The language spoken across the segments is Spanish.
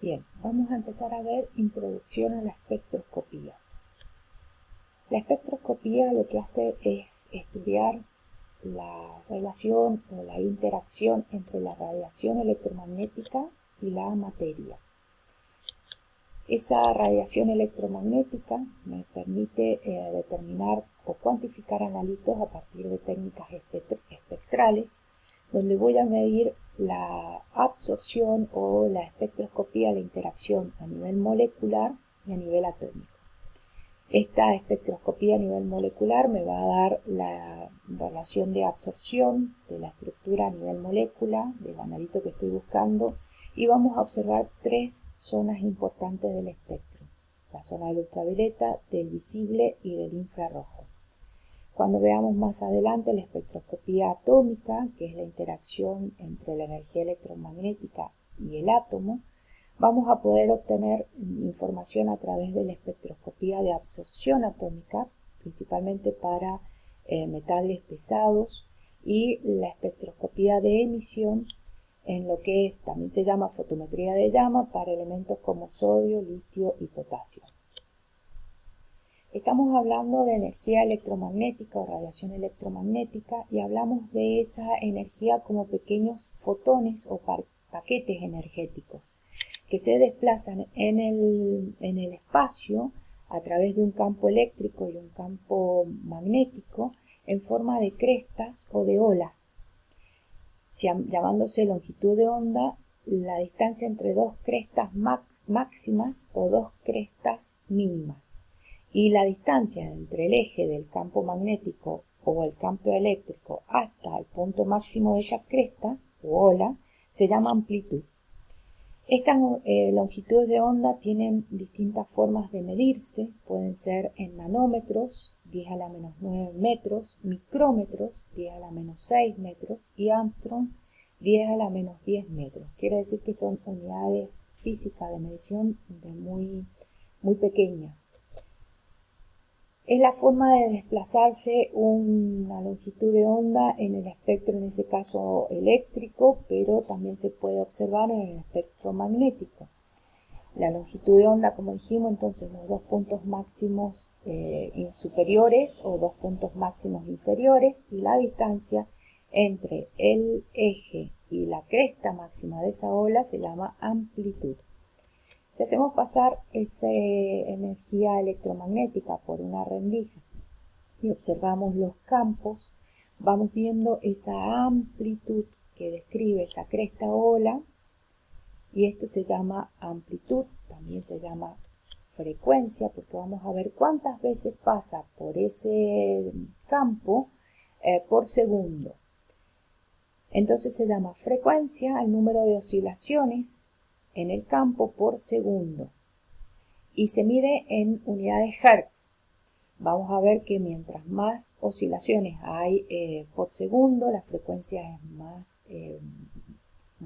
Bien, vamos a empezar a ver introducción a la espectroscopía. La espectroscopía lo que hace es estudiar la relación o la interacción entre la radiación electromagnética y la materia. Esa radiación electromagnética me permite determinar o cuantificar analitos a partir de técnicas espectrales, donde voy a medir la absorción o la espectroscopía, la interacción a nivel molecular y a nivel atómico. Esta espectroscopía a nivel molecular me va a dar la relación de absorción de la estructura a nivel molécula, del analito que estoy buscando, y vamos a observar tres zonas importantes del espectro: la zona del ultravioleta, del visible y del infrarrojo. Cuando veamos más adelante la espectroscopía atómica, que es la interacción entre la energía electromagnética y el átomo, vamos a poder obtener información a través de la espectroscopía de absorción atómica, principalmente para metales pesados, y la espectroscopía de emisión en lo que también se llama fotometría de llama para elementos como sodio, litio y potasio. Estamos hablando de energía electromagnética o radiación electromagnética y hablamos de esa energía como pequeños fotones o paquetes energéticos que se desplazan en el espacio a través de un campo eléctrico y un campo magnético en forma de crestas o de olas, llamándose longitud de onda la distancia entre dos crestas máximas o dos crestas mínimas. Y la distancia entre el eje del campo magnético o el campo eléctrico hasta el punto máximo de esa cresta o ola se llama amplitud. Estas longitudes de onda tienen distintas formas de medirse, pueden ser en nanómetros, 10 a la menos 9 metros, micrómetros, 10 a la menos 6 metros, y Armstrong, 10 a la menos 10 metros. Quiere decir que son unidades físicas de medición muy pequeñas. Es la forma de desplazarse una longitud de onda en el espectro, en ese caso eléctrico, pero también se puede observar en el espectro magnético. La longitud de onda, como dijimos, entonces los dos puntos máximos superiores o dos puntos máximos inferiores, y la distancia entre el eje y la cresta máxima de esa ola se llama amplitud. Si hacemos pasar esa energía electromagnética por una rendija y observamos los campos, vamos viendo esa amplitud que describe esa cresta ola, y esto se llama amplitud, también se llama frecuencia, porque vamos a ver cuántas veces pasa por ese campo por segundo. Entonces se llama frecuencia el número de oscilaciones en el campo por segundo y se mide en unidades Hertz. Vamos a ver que mientras más oscilaciones hay por segundo, la frecuencia es más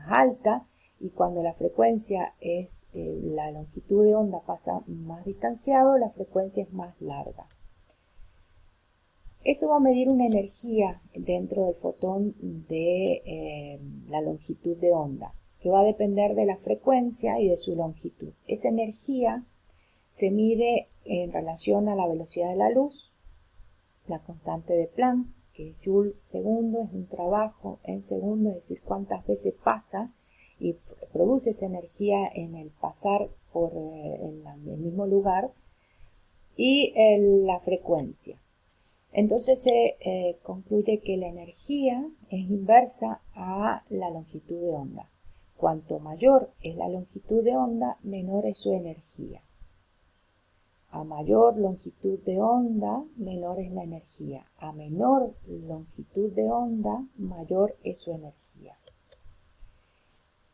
alta, y cuando la frecuencia es la longitud de onda pasa más distanciado, la frecuencia es más larga. Eso va a medir una energía dentro del fotón de la longitud de onda, que va a depender de la frecuencia y de su longitud. Esa energía se mide en relación a la velocidad de la luz, la constante de Planck, que es Joule segundo, es un trabajo en segundo, es decir, cuántas veces pasa y produce esa energía en el pasar por el mismo lugar, y la frecuencia. Entonces se concluye que la energía es inversa a la longitud de onda. Cuanto mayor es la longitud de onda, menor es su energía. A mayor longitud de onda, menor es la energía. A menor longitud de onda, mayor es su energía.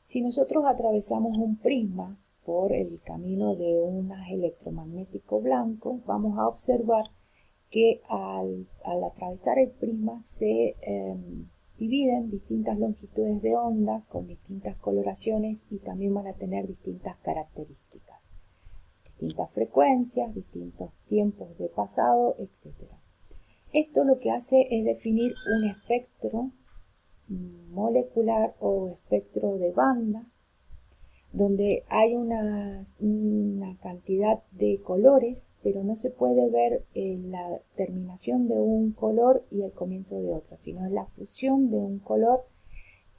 Si nosotros atravesamos un prisma por el camino de un haz electromagnético blanco, vamos a observar que al atravesar el prisma se dividen distintas longitudes de onda con distintas coloraciones, y también van a tener distintas características, distintas frecuencias, distintos tiempos de pasado, etc. Esto lo que hace es definir un espectro molecular o espectro de bandas donde hay una cantidad de colores, pero no se puede ver la terminación de un color y el comienzo de otro, sino es la fusión de un color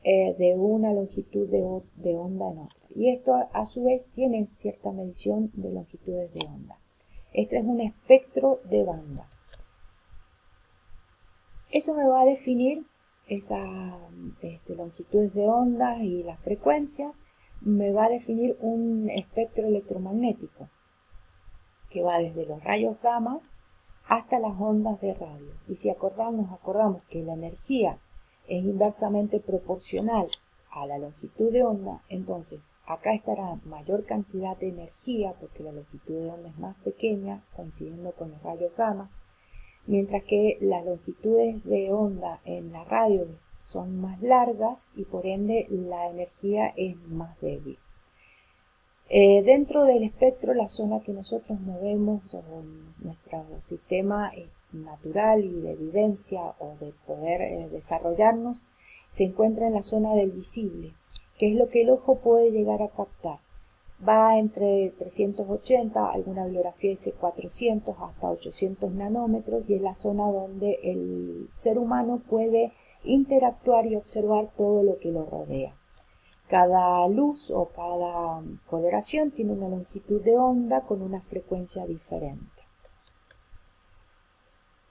de una longitud de onda en otra. Y esto a su vez tiene cierta medición de longitudes de onda. Este es un espectro de banda. Eso me va a definir esas longitudes de onda y la frecuencia. Me va a definir un espectro electromagnético que va desde los rayos gamma hasta las ondas de radio. Y si nos acordamos que la energía es inversamente proporcional a la longitud de onda, entonces acá estará mayor cantidad de energía porque la longitud de onda es más pequeña, coincidiendo con los rayos gamma, mientras que las longitudes de onda en la radio son más largas y por ende la energía es más débil. Dentro del espectro, la zona que nosotros movemos, o nuestro sistema natural y de vivencia o de poder desarrollarnos, se encuentra en la zona del visible, que es lo que el ojo puede llegar a captar. Va entre 380, alguna bibliografía dice 400 hasta 800 nanómetros, y es la zona donde el ser humano puede interactuar y observar todo lo que lo rodea. Cada luz o cada coloración tiene una longitud de onda con una frecuencia diferente.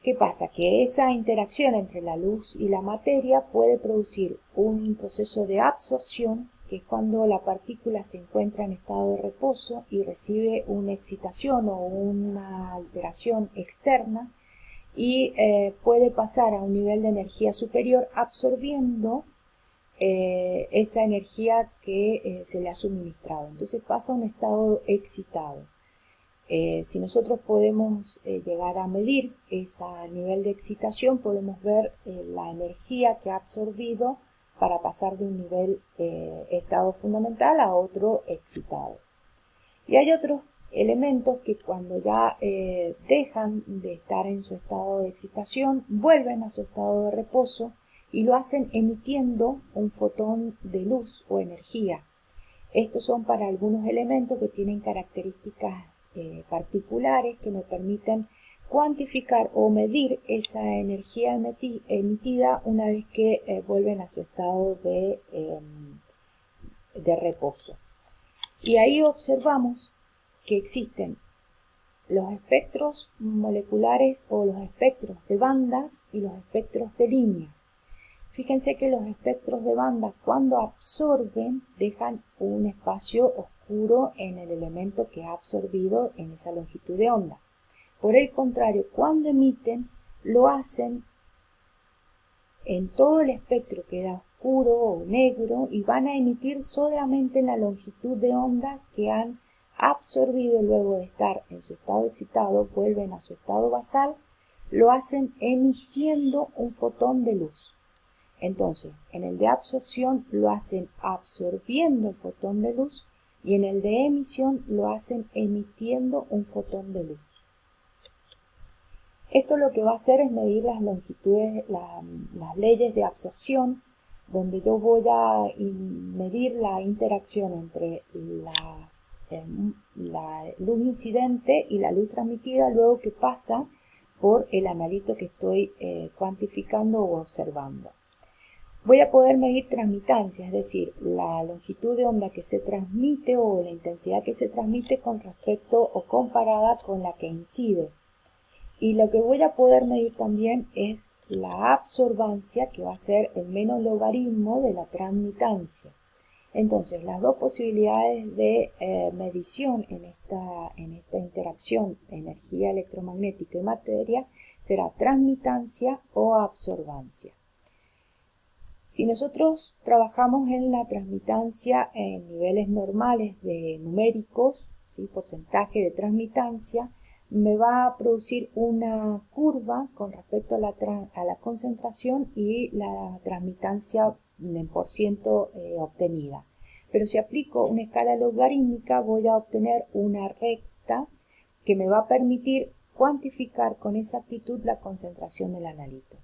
¿Qué pasa? Que esa interacción entre la luz y la materia puede producir un proceso de absorción, que es cuando la partícula se encuentra en estado de reposo y recibe una excitación o una alteración externa y puede pasar a un nivel de energía superior absorbiendo esa energía que se le ha suministrado. Entonces pasa a un estado excitado. Si nosotros podemos llegar a medir ese nivel de excitación, podemos ver la energía que ha absorbido para pasar de un nivel estado fundamental a otro excitado. Y hay otros elementos que cuando ya dejan de estar en su estado de excitación, vuelven a su estado de reposo y lo hacen emitiendo un fotón de luz o energía. Estos son para algunos elementos que tienen características particulares que me permiten cuantificar o medir esa energía emitida una vez que vuelven a su estado de reposo. Y ahí observamos que existen los espectros moleculares o los espectros de bandas y los espectros de líneas. Fíjense que los espectros de banda, cuando absorben, dejan un espacio oscuro en el elemento que ha absorbido en esa longitud de onda. Por el contrario, cuando emiten, lo hacen en todo el espectro, queda oscuro o negro, y van a emitir solamente en la longitud de onda que han absorbido luego de estar en su estado excitado, vuelven a su estado basal, lo hacen emitiendo un fotón de luz. Entonces, en el de absorción lo hacen absorbiendo el fotón de luz y en el de emisión lo hacen emitiendo un fotón de luz. Esto lo que va a hacer es medir las longitudes, las leyes de absorción, donde yo voy a medir la interacción entre la luz incidente y la luz transmitida luego que pasa por el analito que estoy cuantificando o observando. Voy a poder medir transmitancia, es decir, la longitud de onda que se transmite o la intensidad que se transmite con respecto o comparada con la que incide. Y lo que voy a poder medir también es la absorbancia, que va a ser el menos logaritmo de la transmitancia. Entonces, las dos posibilidades de medición en esta interacción energía electromagnética y materia será transmitancia o absorbancia. Si nosotros trabajamos en la transmitancia en niveles normales de numéricos, ¿sí? Porcentaje de transmitancia, me va a producir una curva con respecto a la concentración y la transmitancia en por ciento obtenida. Pero si aplico una escala logarítmica voy a obtener una recta que me va a permitir cuantificar con exactitud la concentración del analito.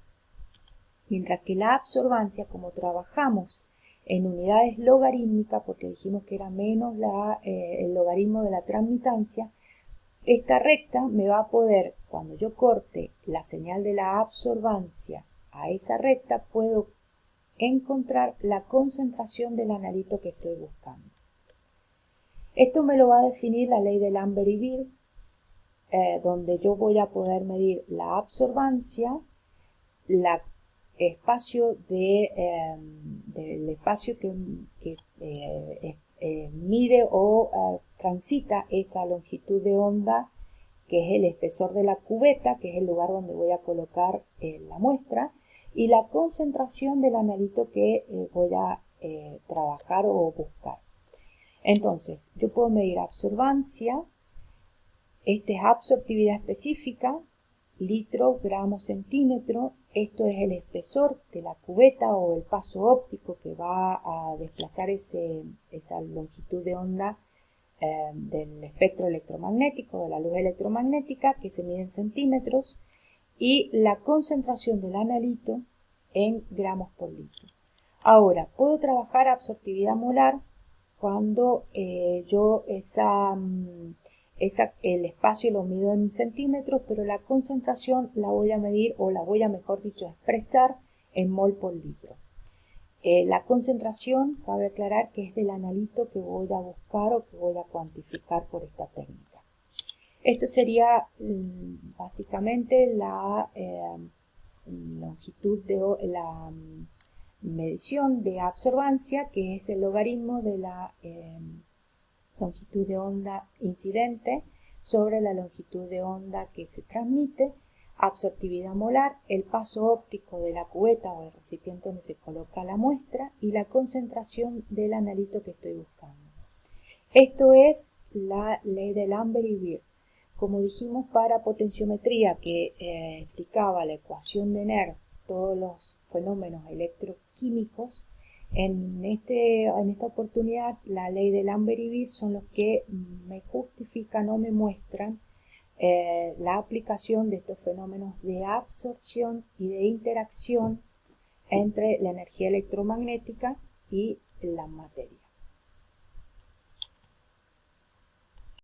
Mientras que la absorbancia, como trabajamos en unidades logarítmicas, porque dijimos que era menos el logaritmo de la transmitancia, esta recta me va a poder, cuando yo corte la señal de la absorbancia a esa recta, puedo encontrar la concentración del analito que estoy buscando. Esto me lo va a definir la ley de Lambert y Beer, donde yo voy a poder medir la absorbancia, el espacio del espacio que mide o transita esa longitud de onda, que es el espesor de la cubeta, que es el lugar donde voy a colocar la muestra, y la concentración del analito que voy a trabajar o buscar. Entonces, yo puedo medir absorbancia, esta es absortividad específica, litro, gramo, centímetro. Esto es el espesor de la cubeta o el paso óptico que va a desplazar esa longitud de onda del espectro electromagnético, de la luz electromagnética, que se mide en centímetros, y la concentración del analito en gramos por litro. Ahora, puedo trabajar absortividad molar cuando yo el espacio lo mido en centímetros, pero la concentración la voy a medir, o la voy a, mejor dicho, expresar en mol por litro. La concentración, cabe aclarar que es del analito que voy a buscar o que voy a cuantificar por esta técnica. Esto sería básicamente la longitud de la medición de absorbancia, que es el logaritmo de la longitud de onda incidente sobre la longitud de onda que se transmite, absortividad molar, el paso óptico de la cubeta o el recipiente donde se coloca la muestra y la concentración del analito que estoy buscando. Esto es la ley de Lambert y Beer. Como dijimos, para potenciometría, que explicaba la ecuación de NER, todos los fenómenos electroquímicos, en esta oportunidad la ley de Lambert y Beer son los que me justifican o me muestran la aplicación de estos fenómenos de absorción y de interacción entre la energía electromagnética y la materia.